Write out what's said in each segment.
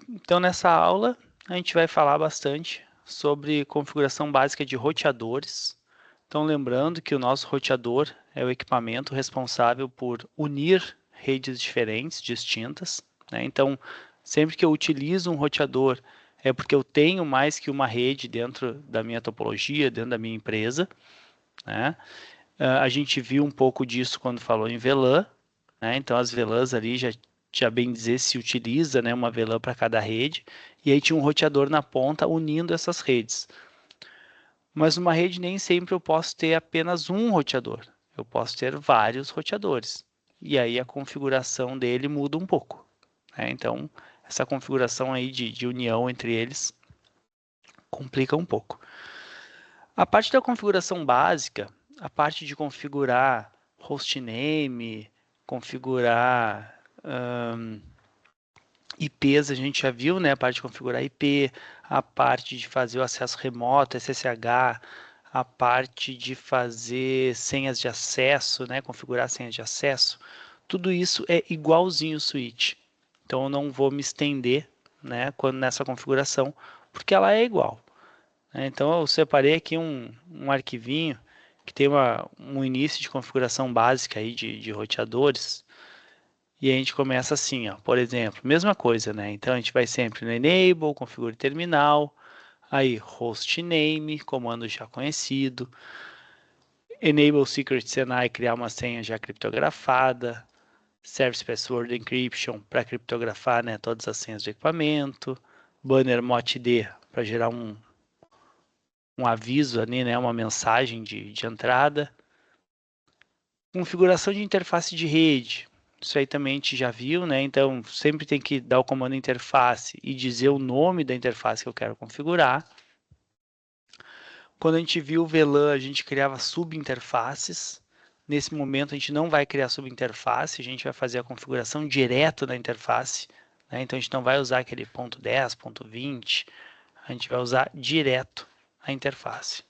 Então, nessa aula, a gente vai falar bastante sobre configuração básica de roteadores. Então, lembrando que o nosso roteador é o equipamento responsável por unir redes diferentes, distintas, né? Então, sempre que eu utilizo um roteador, é porque eu tenho mais que uma rede dentro da minha topologia, dentro da minha empresa, né? A gente viu um pouco disso quando falou em VLAN, né? Então, as VLANs ali já bem dizer se utiliza, né, uma VLAN para cada rede, e aí tinha um roteador na ponta unindo essas redes. Mas numa rede nem sempre eu posso ter apenas um roteador, eu posso ter vários roteadores, e aí a configuração dele muda um pouco, né? Então, essa configuração aí de união entre eles complica um pouco. A parte da configuração básica, a parte de configurar hostname, configurar IPs, a gente já viu, né? A parte de configurar IP, a parte de fazer o acesso remoto, SSH, a parte de fazer senhas de acesso, né? Configurar senhas de acesso. Tudo isso é igualzinho o switch. Então, eu não vou me estender, né, nessa configuração, porque ela é igual. Então, eu separei aqui um arquivinho que tem um início de configuração básica aí de roteadores. E a gente começa assim, ó, por exemplo, mesma coisa, né? Então, a gente vai sempre no enable, configure terminal, aí hostname, comando já conhecido, enable secret CNI, criar uma senha já criptografada, service password encryption para criptografar, né, todas as senhas do equipamento, banner motd para gerar um aviso ali, né, uma mensagem de entrada. Configuração de interface de rede. Isso aí também a gente já viu, né? Então, sempre tem que dar o comando interface e dizer o nome da interface que eu quero configurar. Quando a gente viu o VLAN, a gente criava subinterfaces. Nesse momento, a gente não vai criar subinterface, a gente vai fazer a configuração direto da interface, né? Então, a gente não vai usar aquele ponto 10, ponto 20, a gente vai usar direto a interface.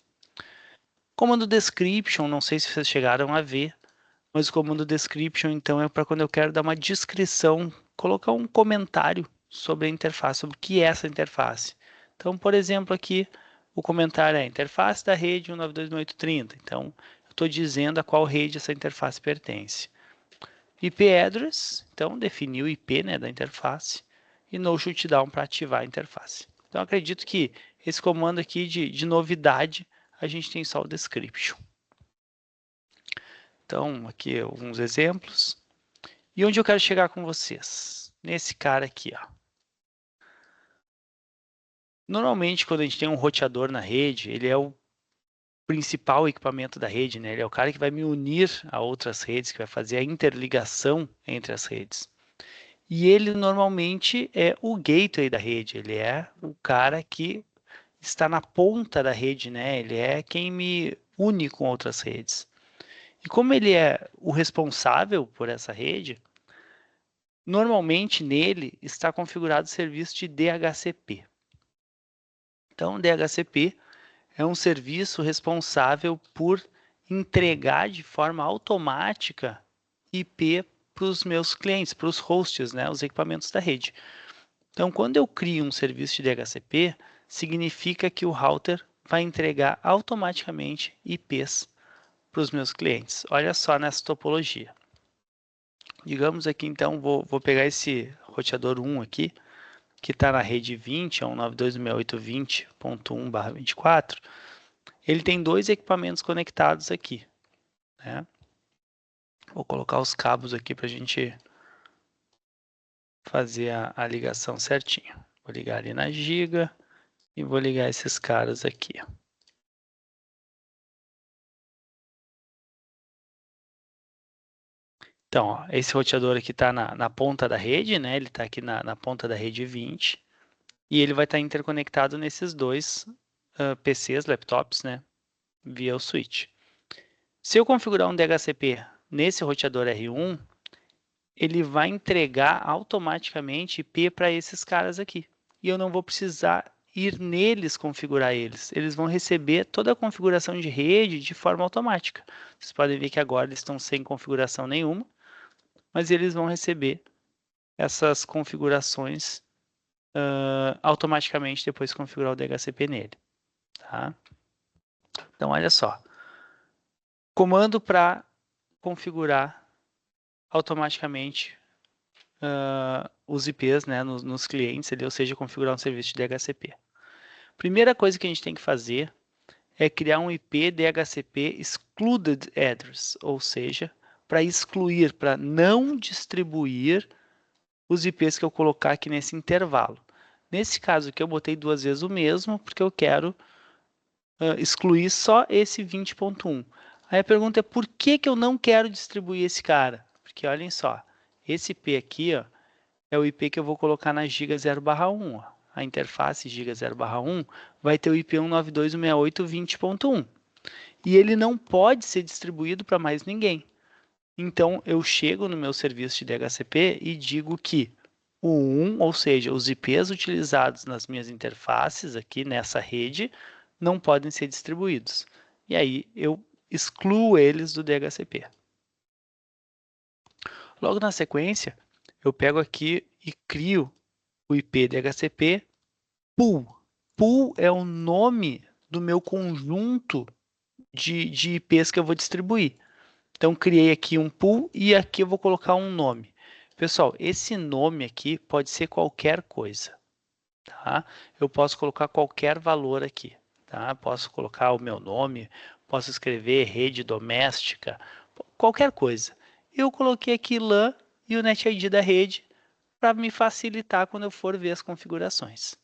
Comando description, não sei se vocês chegaram a ver, mas o comando description, então, é para quando eu quero dar uma descrição, colocar um comentário sobre a interface, sobre o que é essa interface. Então, por exemplo, aqui o comentário é interface da rede 192.168.30. Então, eu estou dizendo a qual rede essa interface pertence. IP address, então, definir o IP, né, da interface. E no shutdown para ativar a interface. Então, acredito que esse comando aqui de novidade, a gente tem só o description. Então, aqui alguns exemplos. E onde eu quero chegar com vocês? Nesse cara aqui, ó. Normalmente, quando a gente tem um roteador na rede, ele é o principal equipamento da rede, né? Ele é o cara que vai me unir a outras redes, que vai fazer a interligação entre as redes. E ele normalmente é o gateway da rede, ele é o cara que está na ponta da rede, né? Ele é quem me une com outras redes. E como ele é o responsável por essa rede, normalmente nele está configurado o serviço de DHCP. Então, DHCP é um serviço responsável por entregar de forma automática IP para os meus clientes, para os hosts, né, os equipamentos da rede. Então, quando eu crio um serviço de DHCP, significa que o router vai entregar automaticamente IPs para os meus clientes. Olha só nessa topologia. Digamos aqui, então, vou pegar esse roteador 1 aqui, que está na rede 20, é um 92.168.20.1/24, ele tem dois equipamentos conectados aqui, né? Vou colocar os cabos aqui para a gente fazer a ligação certinho. Vou ligar ali na giga e vou ligar esses caras aqui. Então, ó, esse roteador aqui está na ponta da rede, né? Ele está aqui na ponta da rede 20 e ele vai estar interconectado nesses dois PCs, laptops, né? Via o switch. Se eu configurar um DHCP nesse roteador R1, ele vai entregar automaticamente IP para esses caras aqui. E eu não vou precisar ir neles configurar eles. Eles vão receber toda a configuração de rede de forma automática. Vocês podem ver que agora eles estão sem configuração nenhuma, mas eles vão receber essas configurações automaticamente depois configurar o DHCP nele. Tá? Então, olha só. Comando para configurar automaticamente os IPs, né, nos clientes, ou seja, configurar um serviço de DHCP. Primeira coisa que a gente tem que fazer é criar um IP DHCP Excluded Address, ou seja, para excluir, para não distribuir os IPs que eu colocar aqui nesse intervalo. Nesse caso aqui eu botei 2 vezes o mesmo, porque eu quero excluir só esse 20.1. Aí a pergunta é por que eu não quero distribuir esse cara? Porque olhem só, esse IP aqui ó, é o IP que eu vou colocar na giga 0/1. Ó. A interface giga 0/1 vai ter o IP 192.168.20.1. E ele não pode ser distribuído para mais ninguém. Então, eu chego no meu serviço de DHCP e digo que o 1, ou seja, os IPs utilizados nas minhas interfaces aqui nessa rede, não podem ser distribuídos. E aí, eu excluo eles do DHCP. Logo na sequência, eu pego aqui e crio o IP DHCP pool. Pool é o nome do meu conjunto de IPs que eu vou distribuir. Então, criei aqui um pool e aqui eu vou colocar um nome. Pessoal, esse nome aqui pode ser qualquer coisa, tá? Eu posso colocar qualquer valor aqui, tá? Posso colocar o meu nome, posso escrever rede doméstica, qualquer coisa. Eu coloquei aqui LAN e o NetID da rede para me facilitar quando eu for ver as configurações.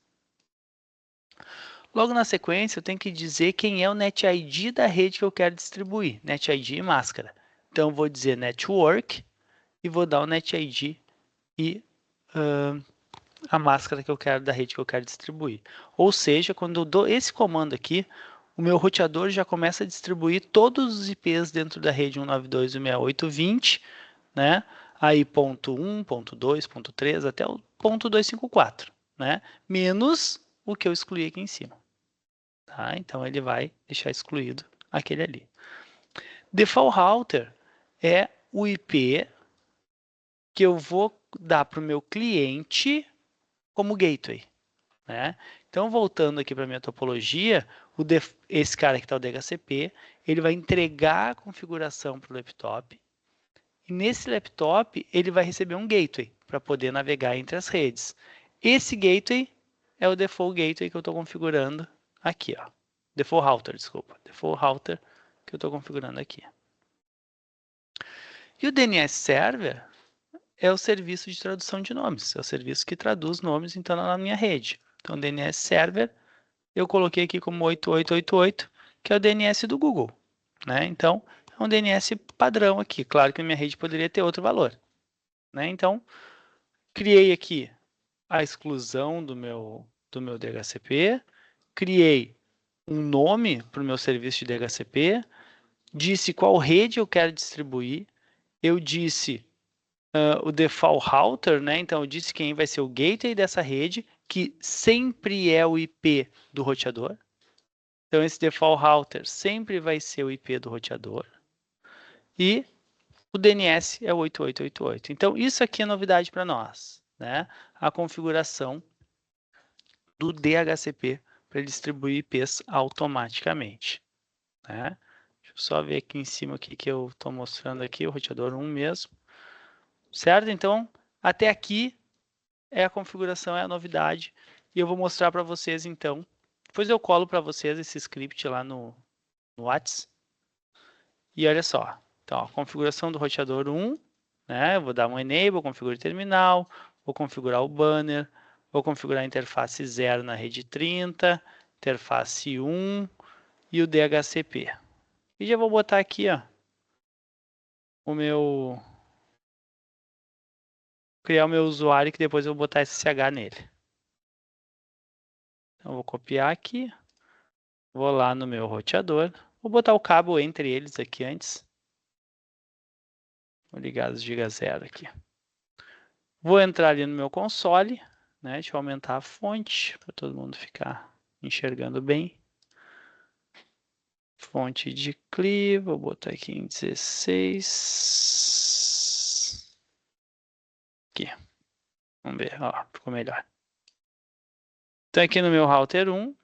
Logo na sequência, eu tenho que dizer quem é o NetID da rede que eu quero distribuir, NetID e máscara. Então, eu vou dizer Network e vou dar o NetID e a máscara que eu quero da rede que eu quero distribuir. Ou seja, quando eu dou esse comando aqui, o meu roteador já começa a distribuir todos os IPs dentro da rede 192.168.20, né? Aí ponto 1, ponto 2, ponto 3 até o ponto 254, né? Menos o que eu excluí aqui em cima. Tá? Então ele vai deixar excluído aquele ali. Default Router é o IP que eu vou dar para o meu cliente como gateway. Né? Então, voltando aqui para a minha topologia, esse cara que está o DHCP, ele vai entregar a configuração para o laptop, e nesse laptop ele vai receber um gateway para poder navegar entre as redes. Esse gateway é o default gateway que eu estou configurando aqui. Ó. Default router, desculpa. Default router que eu estou configurando aqui. E o DNS Server é o serviço de tradução de nomes. É o serviço que traduz nomes então na minha rede. Então, DNS Server, eu coloquei aqui como 8888, que é o DNS do Google. Né? Então, é um DNS padrão aqui. Claro que a minha rede poderia ter outro valor. Né? Então, criei aqui a exclusão do meu DHCP, criei um nome para o meu serviço de DHCP, disse qual rede eu quero distribuir, eu disse o default router, né? Então eu disse quem vai ser o gateway dessa rede, que sempre é o IP do roteador. Então esse default router sempre vai ser o IP do roteador. E o DNS é o 8888. Então isso aqui é novidade para nós, né? A configuração do DHCP para distribuir IPs automaticamente. Né? Deixa eu só ver aqui em cima aqui que eu estou mostrando aqui, o roteador 1 mesmo. Certo? Então, até aqui é a configuração, é a novidade. E eu vou mostrar para vocês então. Depois eu colo para vocês esse script lá no WhatsApp. E olha só. Então, a configuração do roteador 1, né? Eu vou dar um enable, configure terminal, vou configurar o banner, vou configurar a interface 0 na rede 30, interface 1 e o DHCP. E já vou botar aqui, ó, o meu... criar o meu usuário que depois eu vou botar SSH nele. Então, eu vou copiar aqui, vou lá no meu roteador, vou botar o cabo entre eles aqui antes. Vou ligar os giga 0 aqui. Vou entrar ali no meu console, né? Deixa eu aumentar a fonte para todo mundo ficar enxergando bem. Fonte de CLI, vou botar aqui em 16. Aqui. Vamos ver, ó, ficou melhor. Então, aqui no meu router 1,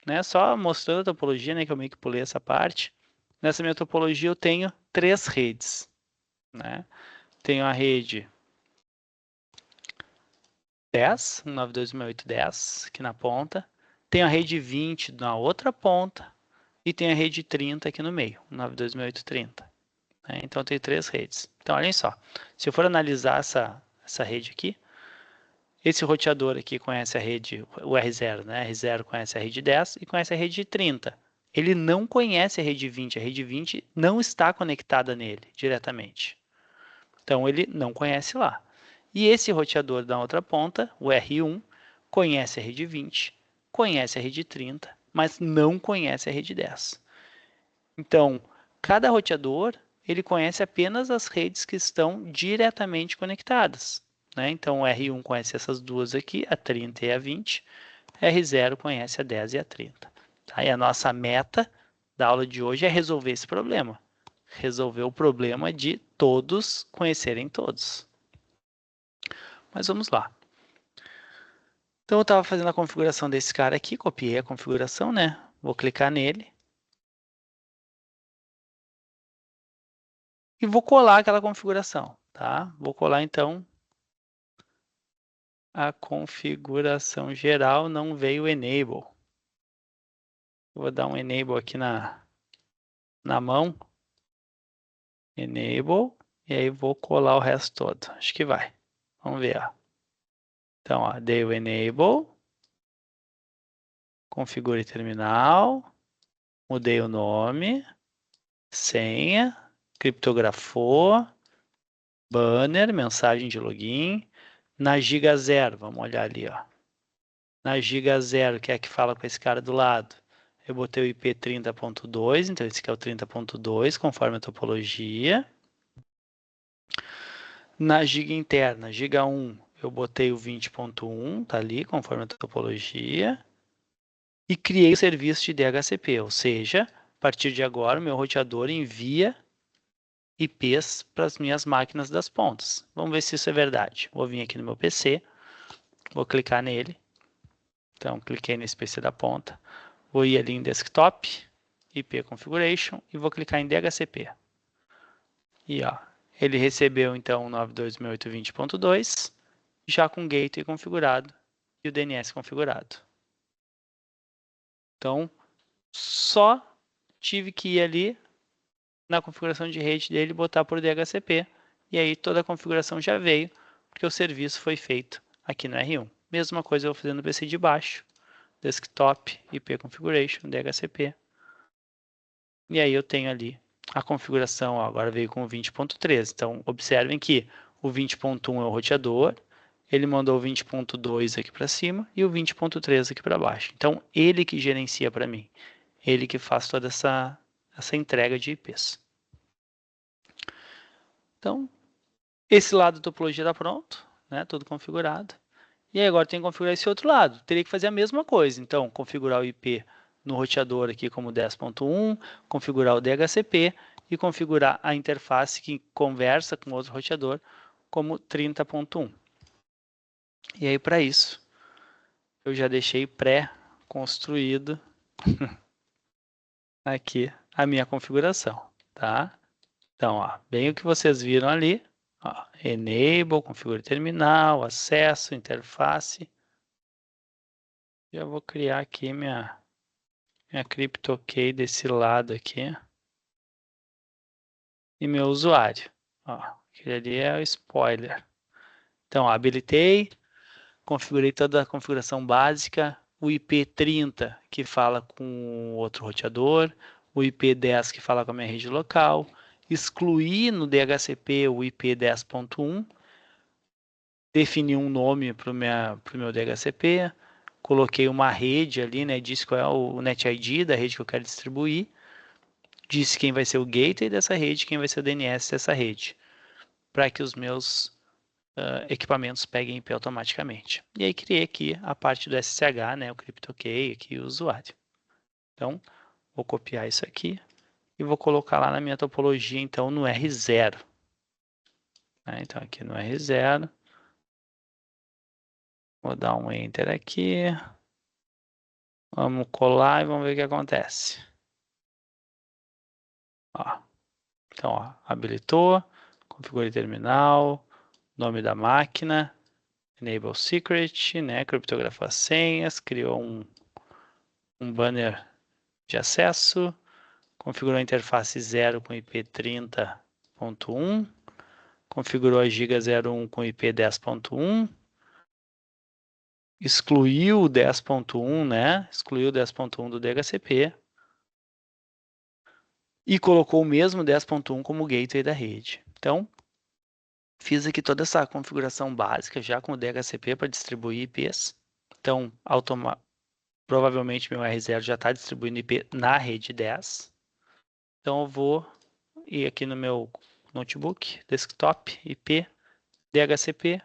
né, só mostrando a topologia, né, que eu meio que pulei essa parte. Nessa minha topologia eu tenho 3 redes, né? Tenho a rede 10, 192.168.10 aqui na ponta. Tenho a rede 20 na outra ponta. E tem a rede 30 aqui no meio, 192.168.30. Né? Então, eu tenho 3 redes. Então, olhem só. Se eu for analisar essa rede aqui, esse roteador aqui conhece a rede, o R0, né? R0 conhece a rede 10 e conhece a rede 30. Ele não conhece a rede 20. A rede 20 não está conectada nele diretamente. Então, ele não conhece lá. E esse roteador da outra ponta, o R1, conhece a rede 20, conhece a rede 30, mas não conhece a rede 10. Então, cada roteador, ele conhece apenas as redes que estão diretamente conectadas. Né? Então, o R1 conhece essas duas aqui, a 30 e a 20. R0 conhece a 10 e a 30. Tá? E a nossa meta da aula de hoje é resolver esse problema. Resolver o problema de todos conhecerem todos. Mas vamos lá. Então, eu estava fazendo a configuração desse cara aqui, copiei a configuração, né? Vou clicar nele. E vou colar aquela configuração, tá? Vou colar, então, a configuração geral, não veio enable. Vou dar um enable aqui na mão. Enable. E aí vou colar o resto todo. Acho que vai. Vamos ver, ó. Então, ó, dei o enable. Configure terminal. Mudei o nome. Senha. Criptografou. Banner, mensagem de login. Na giga 0, vamos olhar ali, ó. Na giga 0, que é a que fala com esse cara do lado, eu botei o IP 30.2, então esse aqui é o 30.2, conforme a topologia. Na giga interna, giga 1, eu botei o 20.1, tá ali, conforme a topologia. E criei o serviço de DHCP, ou seja, a partir de agora, o meu roteador envia IPs para as minhas máquinas das pontas. Vamos ver se isso é verdade. Vou vir aqui no meu PC, vou clicar nele. Então, cliquei nesse PC da ponta. Vou ir ali em Desktop, IP Configuration e vou clicar em DHCP. E ó, ele recebeu então 92.168.20.2, já com o Gateway configurado e o DNS configurado. Então, só tive que ir ali na configuração de rede dele e botar por DHCP. E aí toda a configuração já veio, porque o serviço foi feito aqui no R1. Mesma coisa eu vou fazer no PC de baixo. Desktop, IP Configuration, DHCP. E aí eu tenho ali a configuração, ó, agora veio com o 20.3. Então, observem que o 20.1 é o roteador, ele mandou o 20.2 aqui para cima e o 20.3 aqui para baixo. Então, ele que gerencia para mim. Ele que faz toda essa entrega de IPs. Então, esse lado da topologia está pronto, né? Tudo configurado. E aí agora tem que configurar esse outro lado. Teria que fazer a mesma coisa. Então, configurar o IP no roteador aqui como 10.1, configurar o DHCP e configurar a interface que conversa com outro roteador como 30.1. E aí, para isso, eu já deixei pré-construído aqui a minha configuração, tá? Então, ó, bem o que vocês viram ali, ó, Enable, configure terminal, acesso, interface. Já vou criar aqui minha CryptoKey desse lado aqui. E meu usuário. Ó, aquele ali é o spoiler. Então, ó, habilitei, configurei toda a configuração básica, o IP 30 que fala com outro roteador, o IP 10 que fala com a minha rede local, excluí no DHCP o IP 10.1, defini um nome para o meu DHCP, coloquei uma rede ali, né, disse qual é o NetID da rede que eu quero distribuir, disse quem vai ser o gateway dessa rede, quem vai ser o DNS dessa rede, para que os meus equipamentos peguem IP automaticamente. E aí criei aqui a parte do SSH, né, o CryptoKey, aqui o usuário. Então, vou copiar isso aqui e vou colocar lá na minha topologia, então, no R0. Então, aqui no R0, vou dar um Enter aqui. Vamos colar e vamos ver o que acontece. Ó. Então, ó, habilitou, configure terminal, nome da máquina, enable secret, né, criptografou as senhas, criou um banner de acesso, configurou a interface 0 com IP 30.1, configurou a giga 01 com IP 10.1, excluiu o 10.1, né, excluiu o 10.1 do DHCP, e colocou o mesmo 10.1 como gateway da rede. Então, fiz aqui toda essa configuração básica já com o DHCP para distribuir IPs. Então, provavelmente meu R0 já está distribuindo IP na rede 10. Então, eu vou ir aqui no meu notebook, desktop, IP, DHCP,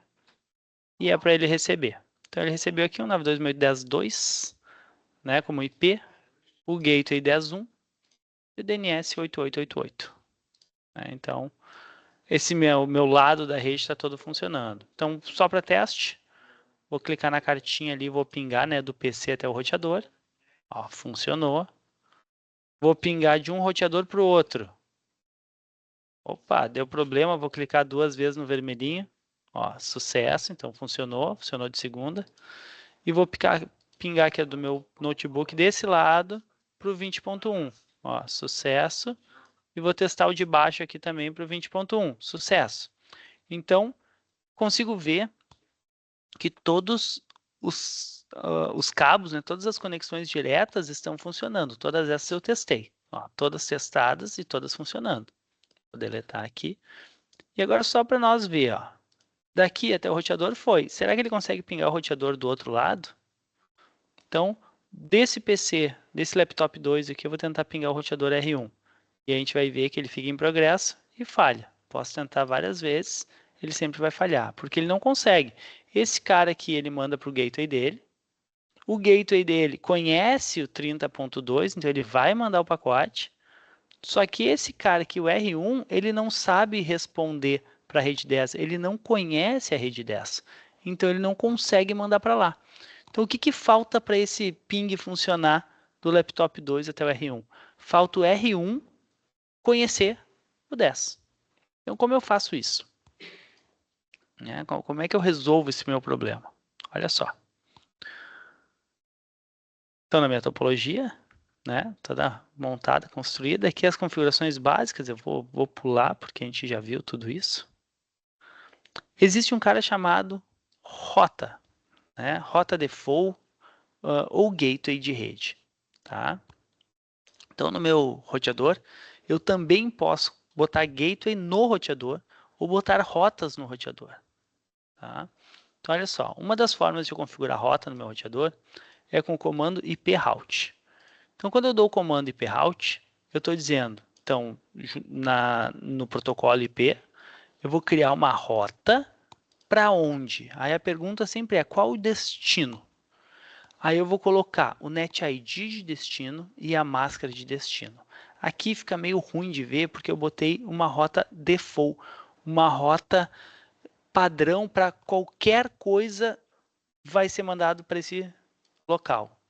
e é para ele receber. Então, ele recebeu aqui um 92.168.10.2, né, como IP, o gateway 10.1 e o DNS 8888. Então, esse meu lado da rede está todo funcionando. Então, só para teste, vou clicar na cartinha ali, vou pingar, né, do PC até o roteador. Ó, funcionou. Vou pingar de um roteador para o outro. Opa, deu problema, vou clicar 2 vezes no vermelhinho. Ó, sucesso, então funcionou de segunda. E vou pingar aqui do meu notebook desse lado para o 20.1. Ó, sucesso. E vou testar o de baixo aqui também para o 20.1. Sucesso. Então, consigo ver que todos os cabos, né, todas as conexões diretas estão funcionando. Todas essas eu testei. Ó, todas testadas e todas funcionando. Vou deletar aqui. E agora só para nós ver, ó. Daqui até o roteador foi. Será que ele consegue pingar o roteador do outro lado? Então, desse PC, desse laptop 2 aqui, eu vou tentar pingar o roteador R1. E a gente vai ver que ele fica em progresso e falha. Posso tentar várias vezes, ele sempre vai falhar, porque ele não consegue. Esse cara aqui, ele manda para o gateway dele. O gateway dele conhece o 30.2, então ele vai mandar o pacote. Só que esse cara aqui, o R1, ele não sabe responder para a rede 10, ele não conhece a rede 10. Então ele não consegue mandar para lá. Então o que falta para esse ping funcionar do laptop 2 até o R1? Falta o R1 conhecer o 10. Então como eu faço isso? Como é que eu resolvo esse meu problema? Olha só. Então na minha topologia, né, toda montada, construída, aqui as configurações básicas, eu vou pular porque a gente já viu tudo isso. Existe um cara chamado rota, né? Rota default ou gateway de rede. Tá? Então, no meu roteador, eu também posso botar gateway no roteador ou botar rotas no roteador. Tá? Então, olha só, uma das formas de eu configurar rota no meu roteador é com o comando iproute. Então, quando eu dou o comando iproute, eu estou dizendo, então, no protocolo IP, eu vou criar uma rota para onde? Aí a pergunta sempre é, qual o destino? Aí eu vou colocar o NetID de destino e a máscara de destino. Aqui fica meio ruim de ver porque eu botei uma rota default, uma rota padrão para qualquer coisa vai ser mandado para esse local.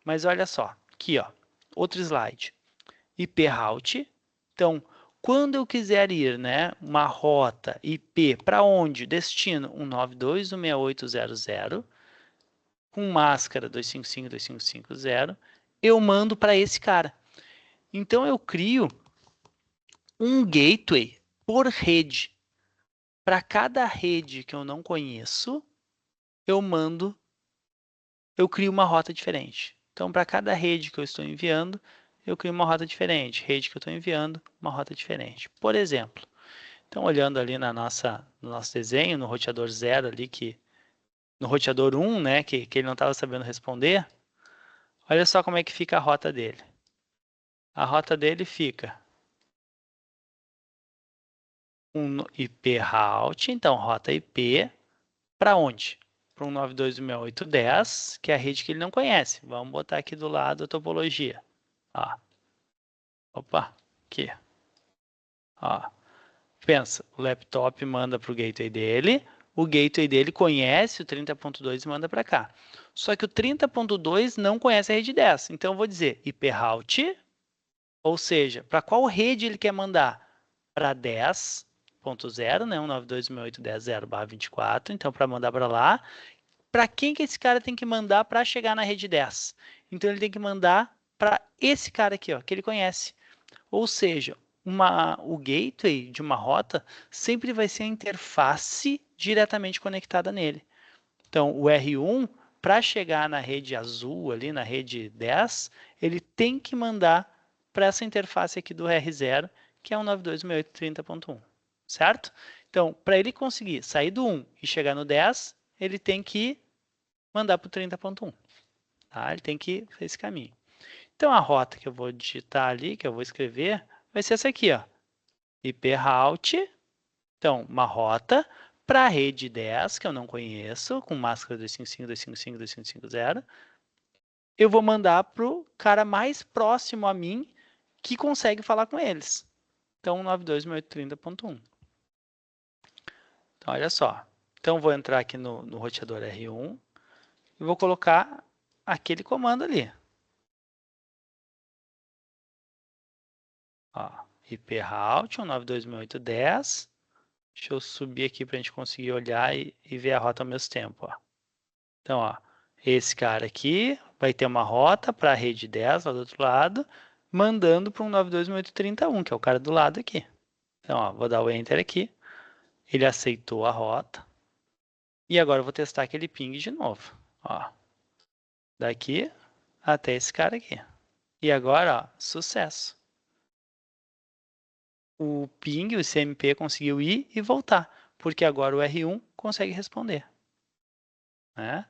Mas olha só, aqui ó, outro slide. iproute. Então, quando eu quiser ir, né, uma rota IP para onde? Destino 192.168.0.0 com máscara 255.255.0, eu mando para esse cara. Então eu crio um gateway por rede. Para cada rede que eu não conheço, eu crio uma rota diferente. Então, para cada rede que eu estou enviando, eu crio uma rota diferente. Rede que eu estou enviando, uma rota diferente. Por exemplo, então olhando ali no nosso desenho, no roteador 0 ali, no roteador 1, né, que ele não estava sabendo responder, olha só como é que fica a rota dele. A rota dele fica um IP route, então rota IP, para onde? Para um 92.168.10, que é a rede que ele não conhece. Vamos botar aqui do lado a topologia. Ó. Opa, aqui. Ó. Pensa, o laptop manda para o gateway dele, o gateway dele conhece o 30.2 e manda para cá. Só que o 30.2 não conhece a rede 10. Então, eu vou dizer IP route, ou seja, para qual rede ele quer mandar? Para 10.0, né? 192.168.10.0/24. Então, para mandar para lá. Para quem que esse cara tem que mandar para chegar na rede 10? Então, ele tem que mandar para esse cara aqui, ó, que ele conhece. Ou seja, o gateway de uma rota sempre vai ser a interface diretamente conectada nele. Então, o R1, para chegar na rede azul, ali na rede 10, ele tem que mandar para essa interface aqui do R0, que é o 192.168.30.1, certo? Então, para ele conseguir sair do 1 e chegar no 10, ele tem que mandar para o 30.1. Tá? Ele tem que fazer esse caminho. Então, a rota que eu vou digitar ali, que eu vou escrever, vai ser essa aqui, ó. IP route. Então, uma rota para a rede 10, que eu não conheço, com máscara 255.255.255.0. Eu vou mandar para o cara mais próximo a mim que consegue falar com eles. Então, 92.168.30.1. Então, olha só. Então, vou entrar aqui no roteador R1 e vou colocar aquele comando ali. Ó, IP route 192.168.10. Deixa eu subir aqui para a gente conseguir olhar e ver a rota ao mesmo tempo. Ó. Então, ó, esse cara aqui vai ter uma rota para a rede 10 lá do outro lado, mandando para um 92.168.30.1, que é o cara do lado aqui. Então, ó, vou dar o Enter aqui. Ele aceitou a rota. E agora eu vou testar aquele ping de novo. Ó, daqui até esse cara aqui. E agora, ó, sucesso. O ping, o CMP conseguiu ir e voltar, porque agora o R1 consegue responder. Né?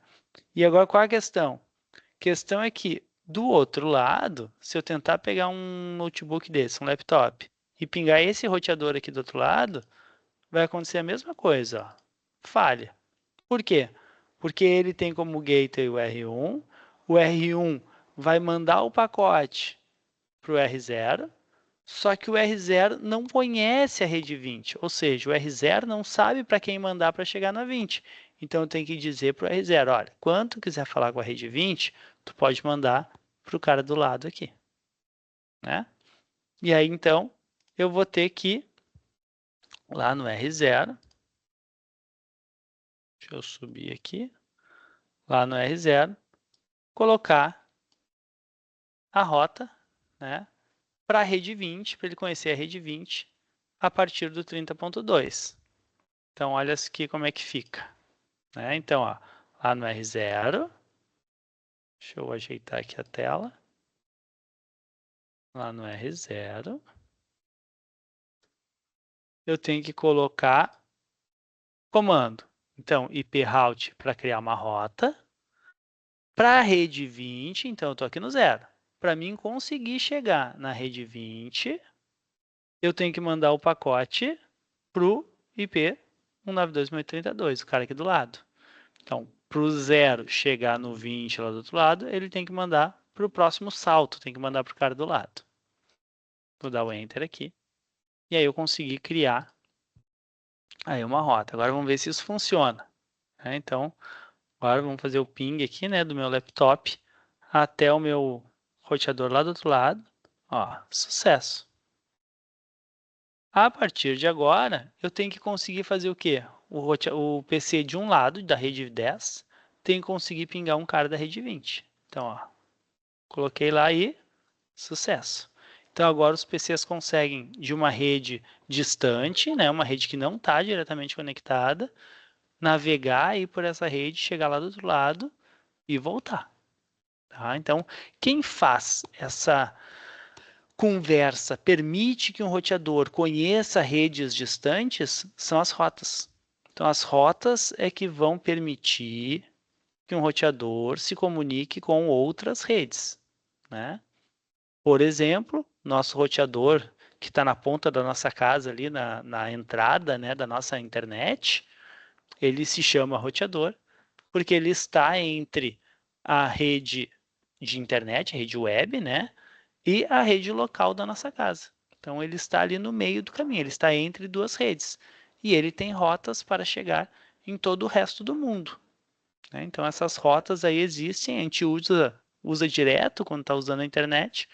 E agora qual é a questão? A questão é que do outro lado, se eu tentar pegar um notebook desse, um laptop, e pingar esse roteador aqui do outro lado, vai acontecer a mesma coisa, ó. Falha. Por quê? Porque ele tem como gateway o R1 vai mandar o pacote para o R0, só que o R0 não conhece a rede 20, ou seja, o R0 não sabe para quem mandar para chegar na 20. Então, eu tenho que dizer para o R0, olha, quando tu quiser falar com a rede 20, tu pode mandar para o cara do lado aqui. Né? E aí, então, eu vou ter que ir lá no R0. Deixa eu subir aqui. Lá no R0, colocar a rota, né, para a rede 20, para ele conhecer a rede 20 a partir do 30.2. Então, olha aqui como é que fica. Né? Então, ó, lá no R0, deixa eu ajeitar aqui a tela. Lá no R0, eu tenho que colocar comando. Então, IP route para criar uma rota. Para a rede 20, então eu estou aqui no 0. Para mim conseguir chegar na rede 20, eu tenho que mandar o pacote para o IP 192.168.30.2, o cara aqui do lado. Então, para o 0 chegar no 20 lá do outro lado, ele tem que mandar para o próximo salto, tem que mandar para o cara do lado. Vou dar o Enter aqui. E aí eu consegui criar aí uma rota. Agora vamos ver se isso funciona. Então, agora vamos fazer o ping aqui, né, do meu laptop até o meu roteador lá do outro lado. Ó, sucesso. A partir de agora, eu tenho que conseguir fazer o quê? O PC de um lado, da rede 10, tem que conseguir pingar um cara da rede 20. Então, ó, coloquei lá e sucesso. Então, agora os PCs conseguem, de uma rede distante, né, uma rede que não está diretamente conectada, navegar aí por essa rede, chegar lá do outro lado e voltar. Tá? Então, quem faz essa conversa permite que um roteador conheça redes distantes são as rotas. Então, as rotas é que vão permitir que um roteador se comunique com outras redes. Né? Por exemplo, nosso roteador que está na ponta da nossa casa, ali na entrada, né, da nossa internet, ele se chama roteador porque ele está entre a rede de internet, a rede web, né, e a rede local da nossa casa. Então, ele está ali no meio do caminho, ele está entre duas redes. E ele tem rotas para chegar em todo o resto do mundo, né? Então, essas rotas aí existem, a gente usa direto quando está usando a internet,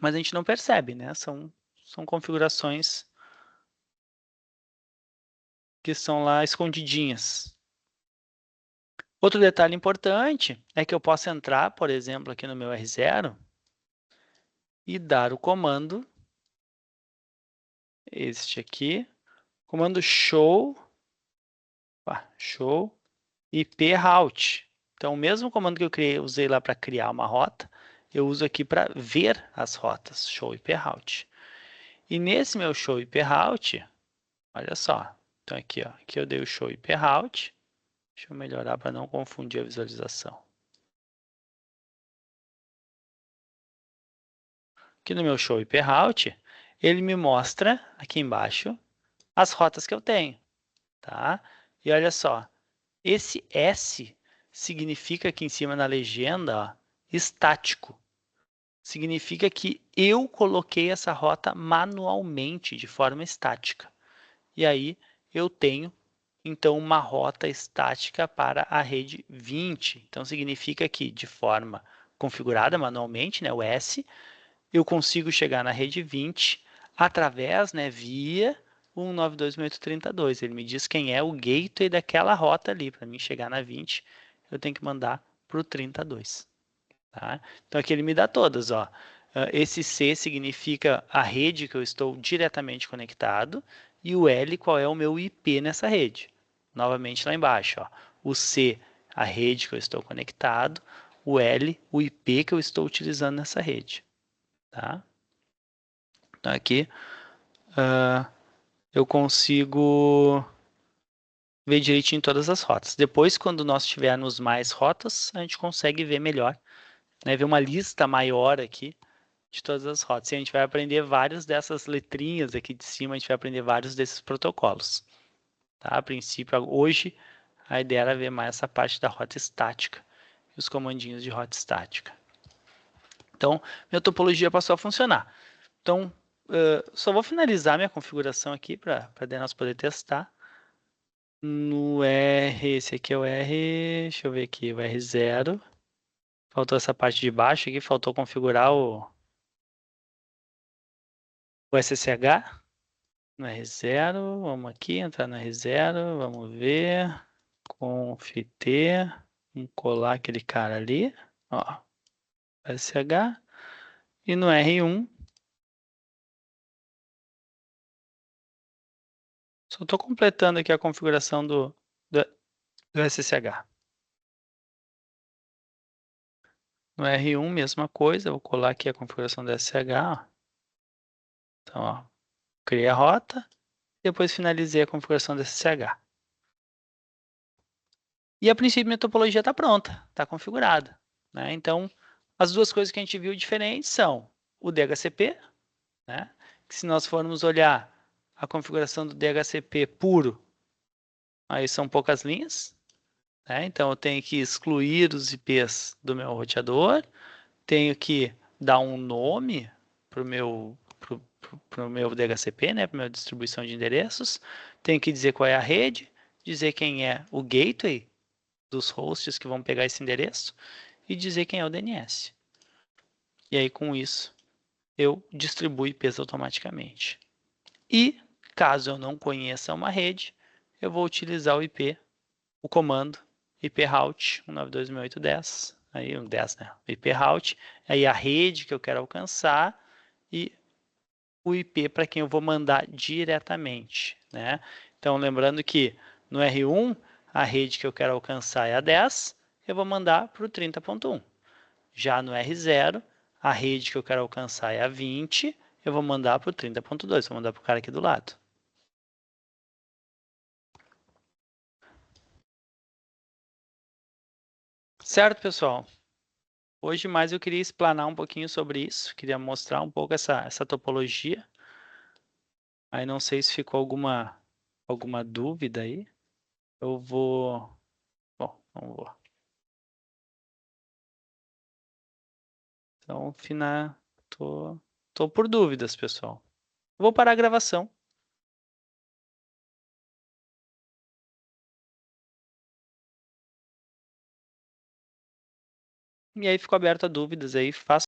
mas a gente não percebe, né? São configurações que estão lá escondidinhas. Outro detalhe importante é que eu posso entrar, por exemplo, aqui no meu R0 e dar o comando, este aqui, comando show IP route. Então, o mesmo comando que eu usei lá para criar uma rota, eu uso aqui para ver as rotas, show IP route. E nesse meu show IP route, olha só, então aqui eu dei o show IP route. Deixa eu melhorar para não confundir a visualização. Aqui no meu show IP route, ele me mostra aqui embaixo as rotas que eu tenho, tá? E olha só, esse S significa aqui em cima na legenda, ó, estático. Significa que eu coloquei essa rota manualmente, de forma estática. E aí eu tenho, então, uma rota estática para a rede 20. Então, significa que, de forma configurada manualmente, né, o S, eu consigo chegar na rede 20 através, né, via 192.832. Ele me diz quem é o gateway daquela rota ali. Para mim chegar na 20, eu tenho que mandar para o 32. Tá? Então aqui ele me dá todas. Ó. Esse C significa a rede que eu estou diretamente conectado e o L qual é o meu IP nessa rede. Novamente lá embaixo. Ó. O C, a rede que eu estou conectado, o L, o IP que eu estou utilizando nessa rede. Tá? Então aqui eu consigo ver direitinho todas as rotas. Depois, quando nós tivermos mais rotas, a gente consegue ver melhor, né? Ver uma lista maior aqui de todas as rotas. E a gente vai aprender várias dessas letrinhas aqui de cima, a gente vai aprender vários desses protocolos. Tá? A princípio, hoje, a ideia era ver mais essa parte da rota estática e os comandinhos de rota estática. Então, minha topologia passou a funcionar. Então, só vou finalizar minha configuração aqui para nós poder testar. No R, esse aqui é o R, deixa eu ver aqui, o R0. Faltou essa parte de baixo aqui, faltou configurar o SSH no R0. Vamos aqui, entrar no R0, vamos ver. Conft, vamos colar aquele cara ali, ó, SSH. E no R1, só estou completando aqui a configuração do SSH. No R1, mesma coisa, vou colar aqui a configuração do SSH. Ó. Então, ó, criei a rota, depois finalizei a configuração do SSH. E a princípio minha topologia está pronta, está configurada. Né? Então, as duas coisas que a gente viu diferentes são o DHCP, né? Que se nós formos olhar a configuração do DHCP puro, aí são poucas linhas. Né? Então, eu tenho que excluir os IPs do meu roteador, tenho que dar um nome para o meu DHCP, né? Para a minha distribuição de endereços, tenho que dizer qual é a rede, dizer quem é o gateway dos hosts que vão pegar esse endereço e dizer quem é o DNS. E aí, com isso, eu distribuo IPs automaticamente. E, caso eu não conheça uma rede, eu vou utilizar o comando iproute 192.168.10, aí um 10, né? Iproute, aí a rede que eu quero alcançar e o IP para quem eu vou mandar diretamente, né? Então, lembrando que no R1, a rede que eu quero alcançar é a 10, eu vou mandar para o 30.1. Já no R0, a rede que eu quero alcançar é a 20, eu vou mandar para o 30.2, vou mandar para o cara aqui do lado. Certo, pessoal? Hoje mais eu queria explanar um pouquinho sobre isso, queria mostrar um pouco essa topologia. Aí não sei se ficou alguma dúvida aí. Eu vou... Bom, não vou. Então, tô por dúvidas, pessoal. Vou parar a gravação. E aí ficou aberto a dúvidas aí, faça